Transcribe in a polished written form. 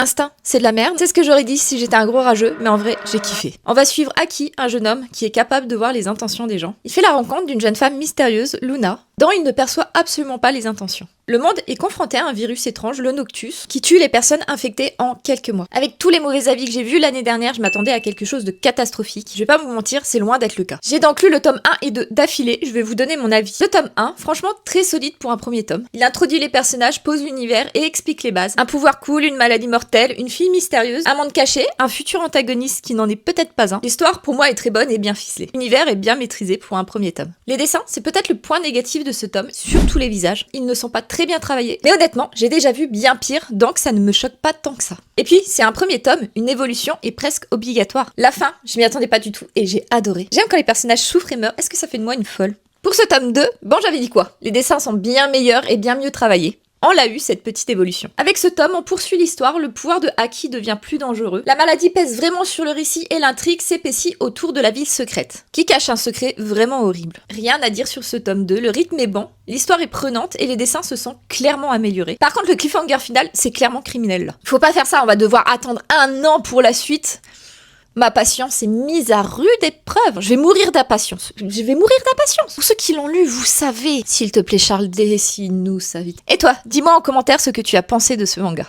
Instinct, c'est de la merde. C'est ce que j'aurais dit si j'étais un gros rageux, mais en vrai, j'ai kiffé. On va suivre Aki, un jeune homme qui est capable de voir les intentions des gens. Il fait la rencontre d'une jeune femme mystérieuse, Luna, dont il ne perçoit absolument pas les intentions. Le monde est confronté à un virus étrange, le Noctus, qui tue les personnes infectées en quelques mois. Avec tous les mauvais avis que j'ai vus l'année dernière, je m'attendais à quelque chose de catastrophique. Je vais pas vous mentir, c'est loin d'être le cas. J'ai donc lu le tome 1 et 2 d'affilée, je vais vous donner mon avis. Le tome 1, franchement très solide pour un premier tome. Il introduit les personnages, pose l'univers et explique les bases. Un pouvoir cool, une maladie mortelle, une fille mystérieuse, un monde caché, un futur antagoniste qui n'en est peut-être pas un. L'histoire pour moi est très bonne et bien ficelée. L'univers est bien maîtrisé pour un premier tome. Les dessins, c'est peut-être le point négatif de ce tome, surtout les visages. Ils ne sont pas très bien travaillés. Mais honnêtement, j'ai déjà vu bien pire, donc ça ne me choque pas tant que ça. Et puis, c'est un premier tome, une évolution est presque obligatoire. La fin, je m'y attendais pas du tout et j'ai adoré. J'aime quand les personnages souffrent et meurent, est-ce que ça fait de moi une folle? Pour ce tome 2, bon j'avais dit quoi? Les dessins sont bien meilleurs et bien mieux travaillés. On l'a eu, cette petite évolution. Avec ce tome, on poursuit l'histoire, le pouvoir de Aki devient plus dangereux. La maladie pèse vraiment sur le récit et l'intrigue s'épaissit autour de la ville secrète, qui cache un secret vraiment horrible. Rien à dire sur ce tome 2, le rythme est bon, l'histoire est prenante et les dessins se sont clairement améliorés. Par contre, le cliffhanger final, c'est clairement criminel là. Faut pas faire ça, on va devoir attendre 1 an pour la suite. Ma patience est mise à rude épreuve. Je vais mourir d'impatience. Pour ceux qui l'ont lu, vous savez. S'il te plaît, Charles, dessine-nous ça vite. Et toi, dis-moi en commentaire ce que tu as pensé de ce manga.